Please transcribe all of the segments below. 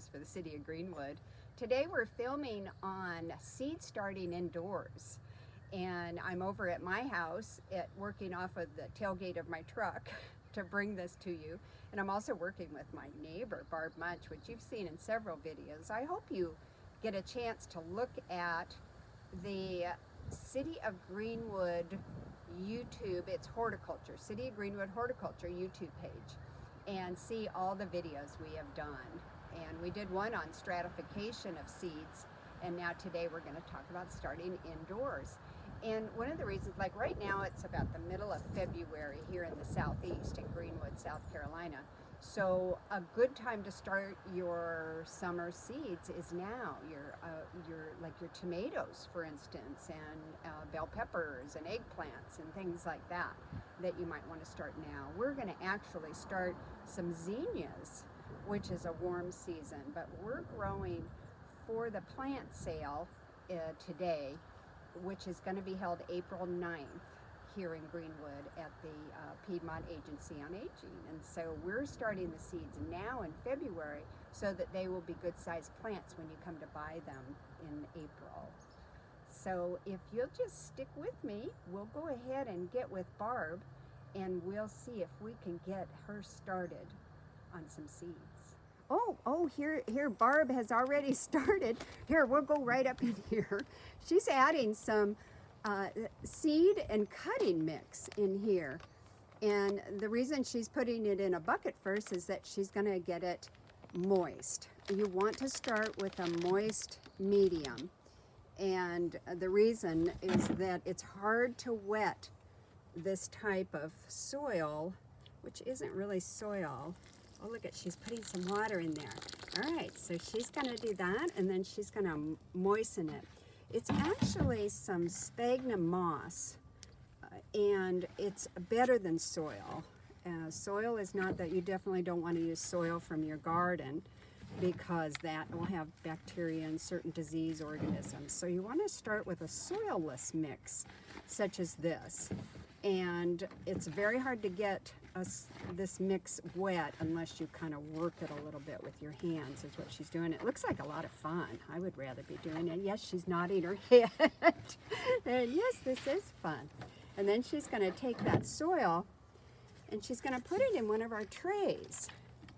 videos for the city of Greenwood. Today we're filming on seed starting indoors. And I'm over at my house working off of the tailgate of my truck to bring this to you. And I'm also working with my neighbor, Barb Munch, which you've seen in several videos. I hope you get a chance to look at the City of Greenwood YouTube, it's horticulture, City of Greenwood Horticulture YouTube page, and see all the videos we have done. And we did one on stratification of seeds, and now today we're going to talk about starting indoors. And one of the reasons, like right now it's about the middle of February here in the southeast in Greenwood, South Carolina. So a good time to start your summer seeds is now. Your tomatoes, for instance, and bell peppers and eggplants and things like that you might want to start now. We're going to actually start some zinnias, which is a warm season, but we're growing for the plant sale today, which is going to be held April 9th here in Greenwood at the Piedmont Agency on Aging. And so we're starting the seeds now in February so that they will be good sized plants when you come to buy them in April. So if you'll just stick with me, we'll go ahead and get with Barb and we'll see if we can get her started on some seeds. Oh, here Barb has already started. Here, we'll go right up in here. She's adding some seed and cutting mix in here. And the reason she's putting it in a bucket first is that she's going to get it moist. You want to start with a moist medium. And the reason is that it's hard to wet this type of soil, which isn't really soil. Oh, look at, she's putting some water in there. All right, so she's going to do that, and then she's going to moisten it. It's actually some sphagnum moss, and it's better than soil. Soil is not that, you definitely don't want to use soil from your garden because that will have bacteria and certain disease organisms. So you want to start with a soilless mix, such as this. And it's very hard to get this mix wet unless you kind of work it a little bit with your hands, is what she's doing. It looks like a lot of fun. I would rather be doing it. Yes, she's nodding her head. And yes, this is fun. And then she's going to take that soil and she's going to put it in one of our trays,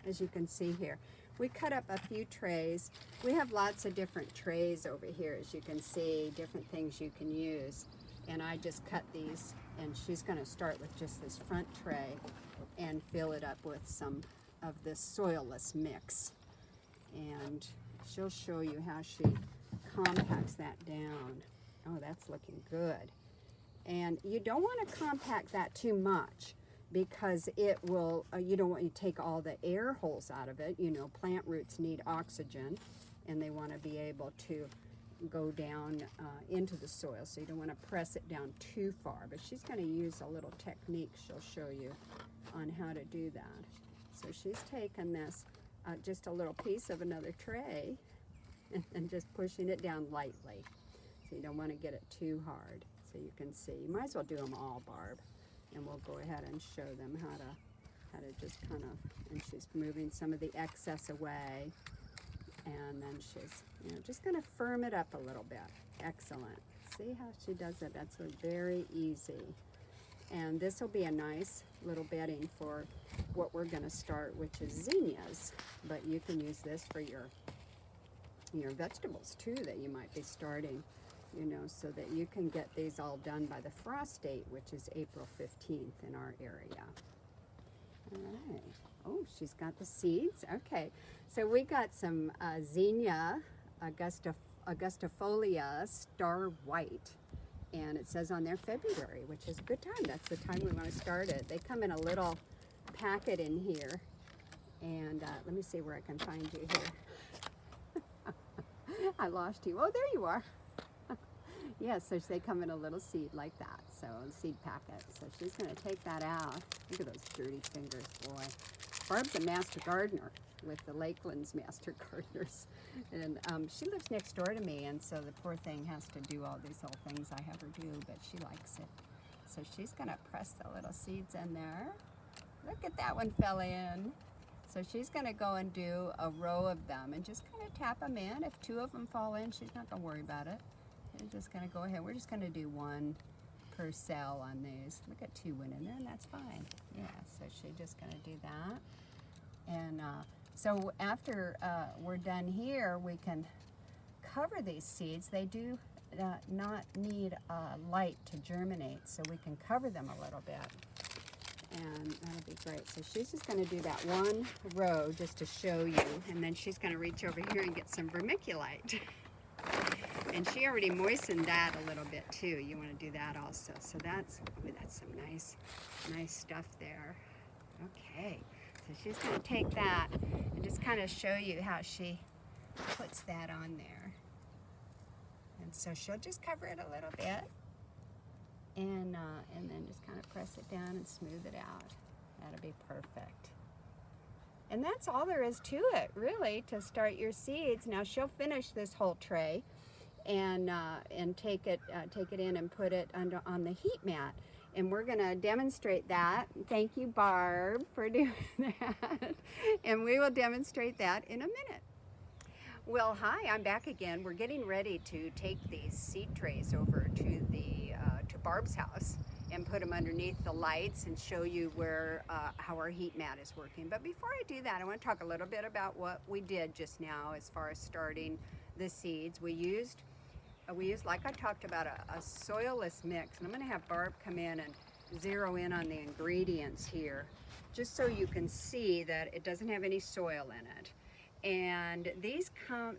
as you can see here. We cut up a few trays. We have lots of different trays over here, as you can see, different things you can use. And I just cut these, and she's going to start with just this front tray and fill it up with some of this soilless mix. And she'll show you how she compacts that down. Oh, that's looking good. And you don't want to compact that too much because it will, you don't want you to take all the air holes out of it. You know, plant roots need oxygen, and they want to be able to go down into the soil, so you don't want to press it down too far. But she's going to use a little technique she'll show you on how to do that. So she's taken this, just a little piece of another tray, and just pushing it down lightly. So you don't want to get it too hard. So you can see, you might as well do them all, Barb, and we'll go ahead and show them how to just kind of, and she's moving some of the excess away. And then she's, just going to firm it up a little bit. Excellent. See how she does it? That's very easy. And this will be a nice little bedding for what we're going to start, which is zinnias. But you can use this for your vegetables too that you might be starting, so that you can get these all done by the frost date, which is April 15th in our area. All right. Oh, she's got the seeds. Okay, so we got some zinnia augustifolia star white, and it says on there February, which is a good time. That's the time we want to start it. They come in a little packet in here, and let me see where I can find you here. I lost you. Oh, there you are. Yes, so they come in a little seed like that, so a seed packet. So she's going to take that out. Look at those dirty fingers, boy. Barb's a master gardener with the Lakeland's Master Gardeners, and she lives next door to me, and so the poor thing has to do all these little things I have her do, but she likes it. So she's going to press the little seeds in there. Look at that one fell in. So she's going to go and do a row of them and just kind of tap them in. If 2 of them fall in, she's not going to worry about it. She's just going to go ahead. We're just going to do 1 per cell on these. Look at 2 went in there, and that's fine. Yeah, so she's just going to do that. And so after we're done here, we can cover these seeds. They do not need light to germinate, so we can cover them a little bit. And that'll be great. So she's just going to do that 1 row just to show you, and then she's going to reach over here and get some vermiculite. And she already moistened that a little bit too. You want to do that also. So that's some nice stuff there. Okay, so she's going to take that and just kind of show you how she puts that on there. And so she'll just cover it a little bit. And then just kind of press it down and smooth it out. That'll be perfect. And that's all there is to it, really, to start your seeds. Now she'll finish this whole tray and take it in and put it on the heat mat. And we're going to demonstrate that. Thank you, Barb, for doing that. And we will demonstrate that in a minute. Well, hi, I'm back again. We're getting ready to take these seed trays over to Barb's house and put them underneath the lights and show you how our heat mat is working. But before I do that, I want to talk a little bit about what we did just now as far as starting the seeds. We used, like I talked about, a soilless mix. And I'm going to have Barb come in and zero in on the ingredients here, just so you can see that it doesn't have any soil in it. And these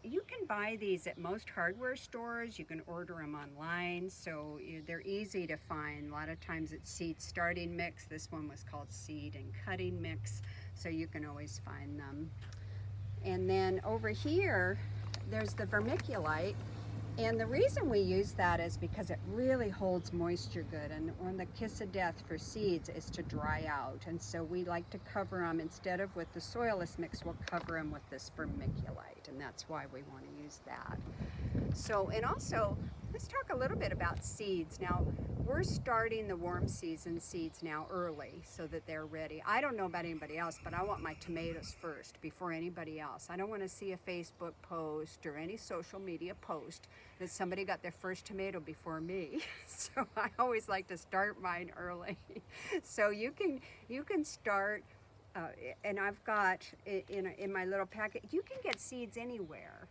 you can buy these at most hardware stores. You can order them online, so they're easy to find. A lot of times it's seed starting mix. This one was called seed and cutting mix, so you can always find them. And then over here, there's the vermiculite. And the reason we use that is because it really holds moisture good. And one of the kiss of death for seeds is to dry out. And so we like to cover them, instead of with the soilless mix, we'll cover them with this vermiculite. And that's why we want to use that. So, and also, let's talk a little bit about seeds. Now, we're starting the warm season seeds now early so that they're ready. I don't know about anybody else, but I want my tomatoes first before anybody else. I don't want to see a Facebook post or any social media post that somebody got their first tomato before me. So I always like to start mine early. So you can start, and I've got in my little packet, you can get seeds anywhere,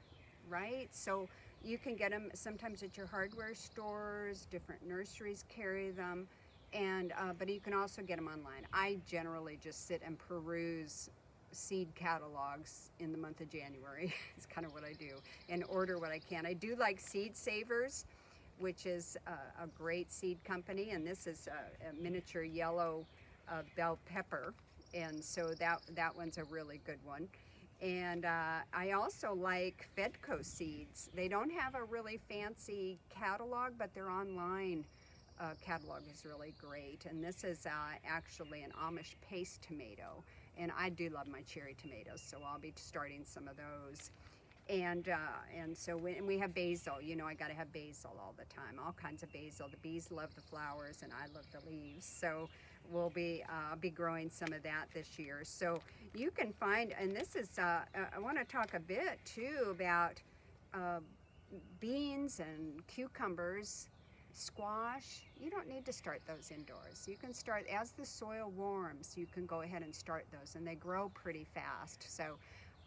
right? So you can get them sometimes at your hardware stores, different nurseries carry them, and but you can also get them online. I generally just sit and peruse seed catalogs in the month of January. It's kind of what I do, and order what I can. I do like Seed Savers, which is a great seed company, and this is a miniature yellow bell pepper, and so that one's a really good one. And I also like Fedco seeds. They don't have a really fancy catalog, but their online catalog is really great. And this is actually an Amish paste tomato. And I do love my cherry tomatoes, so I'll be starting some of those. And so we have basil. You know, I got to have basil all the time, all kinds of basil. The bees love the flowers, and I love the leaves. So we'll be growing some of that this year. So you can find, and this is, I want to talk a bit too about beans and cucumbers, squash. You don't need to start those indoors. You can start as the soil warms. You can go ahead and start those, and they grow pretty fast. So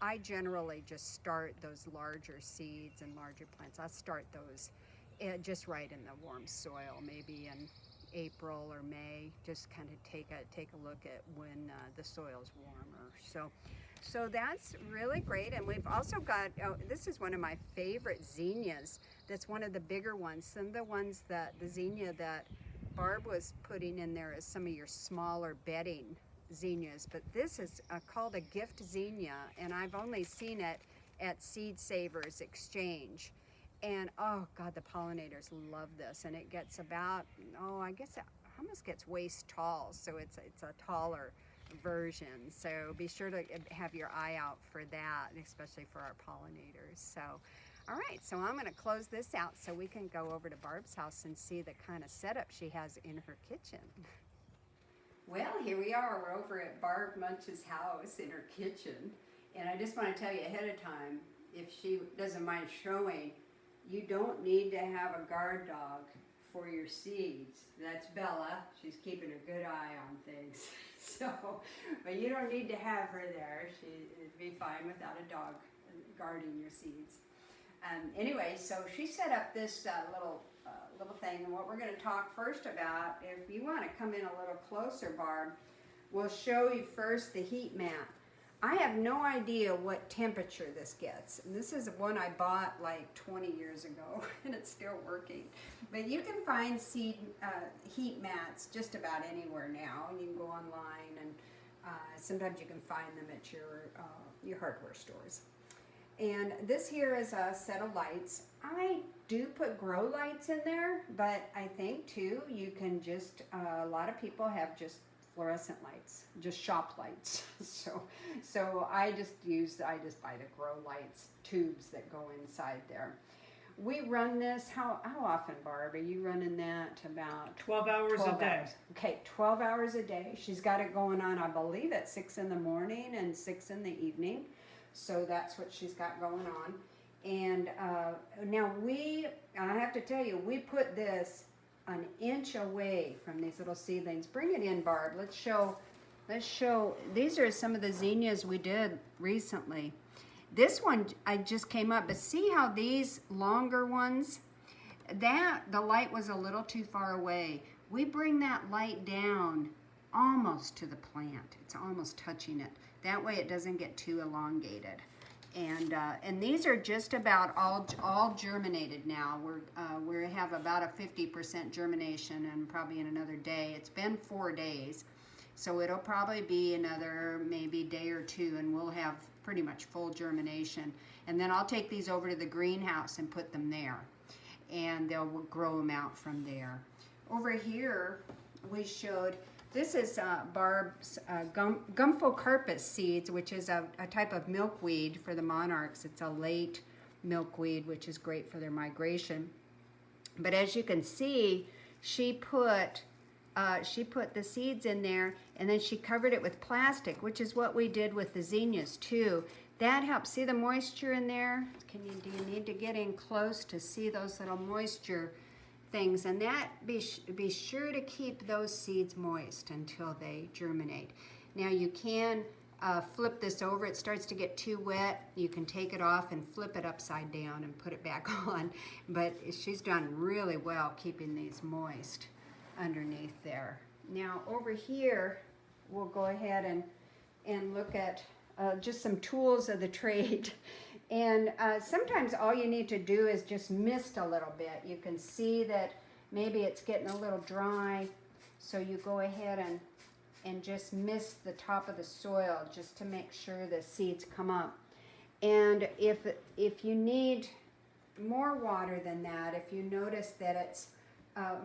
I generally just start those larger seeds and larger plants. I start those just right in the warm soil, maybe in April or May. Just kind of take a look at when the soil's warmer. So that's really great. And we've also got, this is one of my favorite zinnias. That's one of the bigger ones. Some of the ones the zinnia that Barb was putting in there is some of your smaller bedding zinnias, but this is called a gift zinnia, and I've only seen it at Seed Savers Exchange. And oh God, the pollinators love this, and it gets about, I guess it almost gets waist tall, so it's a taller version. So be sure to have your eye out for that, especially for our pollinators. So all right, so I'm going to close this out so we can go over to Barb's house and see the kind of setup she has in her kitchen. Well, here we are. We're over at Barb Munch's house in her kitchen. And I just want to tell you ahead of time, if she doesn't mind showing, you don't need to have a guard dog for your seeds. That's Bella. She's keeping a good eye on things. So, but you don't need to have her there. She'd be fine without a dog guarding your seeds. Anyway, so she set up this little thing, and what we're going to talk first about, if you want to come in a little closer, Barb, we'll show you first the heat mat. I have no idea what temperature this gets, and this is one I bought like 20 years ago, and it's still working. But you can find heat mats just about anywhere now, and you can go online, and sometimes you can find them at your hardware stores. And this here is a set of lights. I do put grow lights in there, but I think too you can just, a lot of people have just fluorescent lights, just shop lights. So I just buy the grow lights, tubes that go inside there. We run this, how often, Barb? Are you running that about 12 hours a day. Okay, 12 hours a day. She's got it going on, I believe, at 6 in the morning and 6 in the evening. So that's what she's got going on. And now I have to tell you, we put this an inch away from these little seedlings. Bring it in, Barb. Let's show, these are some of the zinnias we did recently. This one I just came up, but see how these longer ones, the light was a little too far away. We bring that light down almost to the plant. It's almost touching it. That way it doesn't get too elongated. And these are just about all germinated now. We have about a 50% germination, and probably in another day. It's been 4 days, so it'll probably be another maybe day or two, and we'll have pretty much full germination. And then I'll take these over to the greenhouse and put them there, and they'll grow them out from there. Over here we showed, this is Barb's Gumphocarpus seeds, which is a type of milkweed for the monarchs. It's a late milkweed, which is great for their migration. But as you can see, she put the seeds in there, and then she covered it with plastic, which is what we did with the zinnias too. That helps. See the moisture in there? Do you need to get in close to see those little moisture things? And that be sure to keep those seeds moist until they germinate. Now you can flip this over. It starts to get too wet. You can take it off and flip it upside down and put it back on. But she's done really well keeping these moist underneath there. Now over here, we'll go ahead and look at just some tools of the trade. And sometimes all you need to do is just mist a little bit. You can see that maybe it's getting a little dry, so you go ahead and just mist the top of the soil just to make sure the seeds come up. And if you need more water than that, if you notice that it's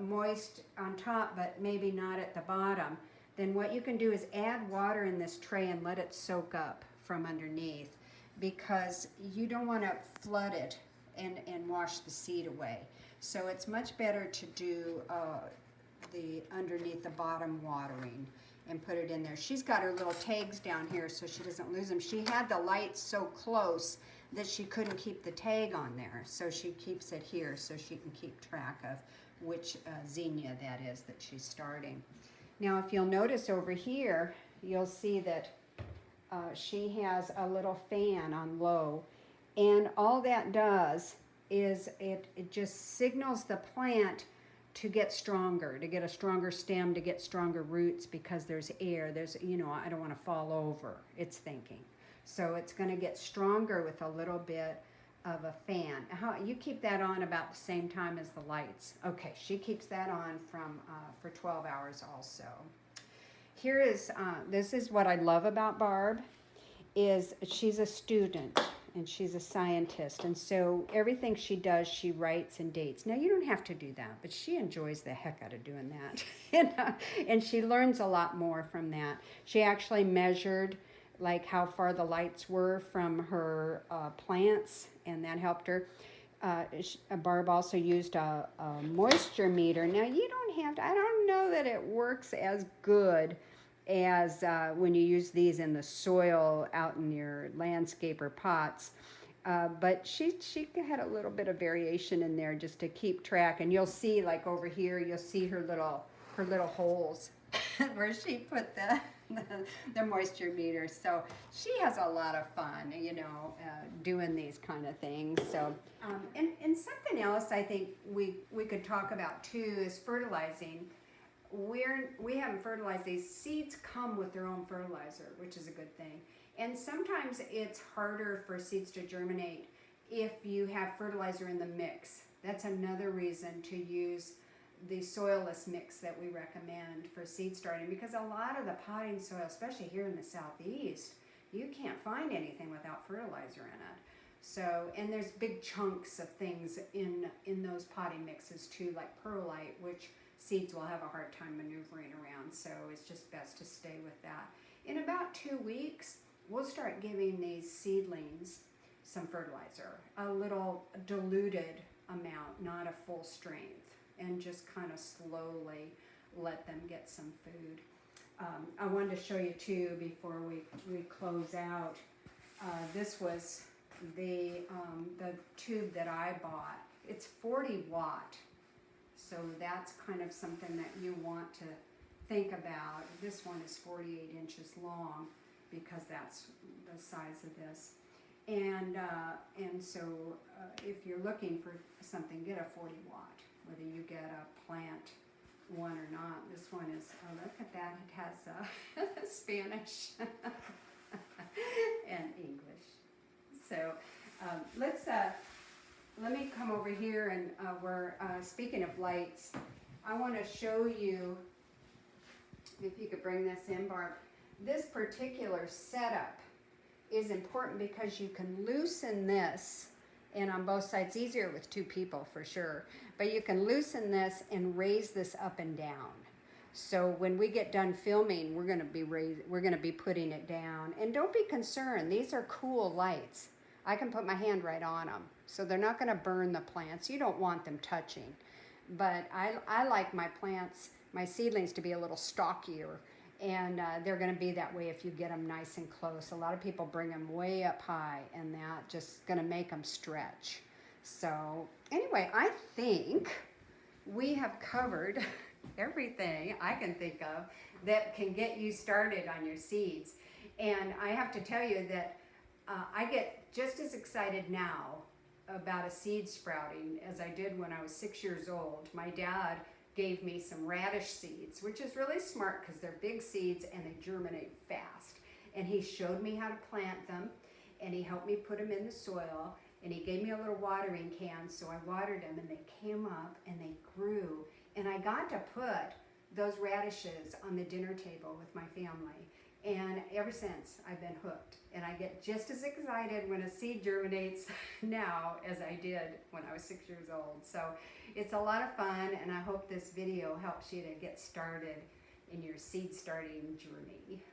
moist on top but maybe not at the bottom, then what you can do is add water in this tray and let it soak up from underneath, because you don't want to flood it and wash the seed away. So it's much better to do the underneath the bottom watering and put it in there. She's got her little tags down here so she doesn't lose them. She had the lights so close that she couldn't keep the tag on there, so she keeps it here so she can keep track of which zinnia that is that she's starting. Now if you'll notice over here, you'll see that she has a little fan on low, and all that does is it just signals the plant to get stronger, to get a stronger stem, to get stronger roots, because there's air, there's, I don't want to fall over, it's thinking. So it's going to get stronger with a little bit of a fan. You keep that on about the same time as the lights. Okay, she keeps that on for 12 hours also. Here is, this is what I love about Barb, is she's a student and she's a scientist, and so everything she does, she writes and dates. Now you don't have to do that, but she enjoys the heck out of doing that. And she learns a lot more from that. She actually measured like how far the lights were from her plants, and that helped her. Barb also used a moisture meter. Now you don't have to, I don't know that it works as good as when you use these in the soil out in your landscape or pots. But she had a little bit of variation in there just to keep track. And you'll see, like over here, you'll see her little holes where she put the moisture meter. So she has a lot of fun, you know, doing these kind of things. So and something else I think we could talk about too is fertilizing. We haven't fertilized these. Seeds come with their own fertilizer, which is a good thing. And sometimes it's harder for seeds to germinate if you have fertilizer in the mix. That's another reason to use the soilless mix that we recommend for seed starting, because a lot of the potting soil, especially here in the southeast, you can't find anything without fertilizer in it. So, and there's big chunks of things in those potting mixes too, like perlite, which seeds will have a hard time maneuvering around. So it's just best to stay with that. In about 2 weeks, we'll start giving these seedlings some fertilizer, a little diluted amount, not a full strength, and just kind of slowly let them get some food. I wanted to show you too before we close out. This was the tube that I bought. It's 40 watt, so that's kind of something that you want to think about. This one is 48 inches long, because that's the size of this. And so if you're looking for something, get a 40 watt, whether you get a plant one or not. This one is, oh, look at that, it has Spanish and English. So let me come over here, and we're speaking of lights, I want to show you, if you could bring this in, Barb. This particular setup is important because you can loosen this, and on both sides, easier with 2 people for sure, but you can loosen this and raise this up and down. So when we get done filming, we're going to be putting it down. And don't be concerned, these are cool lights. I can put my hand right on them, so they're not going to burn the plants. You don't want them touching. But I like my plants, my seedlings, to be a little stockier. And they're going to be that way if you get them nice and close. A lot of people bring them way up high, and that just going to make them stretch. So anyway, I think we have covered everything I can think of that can get you started on your seeds. And I have to tell you that I get just as excited now about a seed sprouting as I did when I was 6 years old. My dad gave me some radish seeds, which is really smart because they're big seeds and they germinate fast. And he showed me how to plant them, and he helped me put them in the soil, and he gave me a little watering can, so I watered them, and they came up and they grew. And I got to put those radishes on the dinner table with my family. And ever since, I've been hooked. And I get just as excited when a seed germinates now as I did when I was 6 years old. So it's a lot of fun, and I hope this video helps you to get started in your seed starting journey.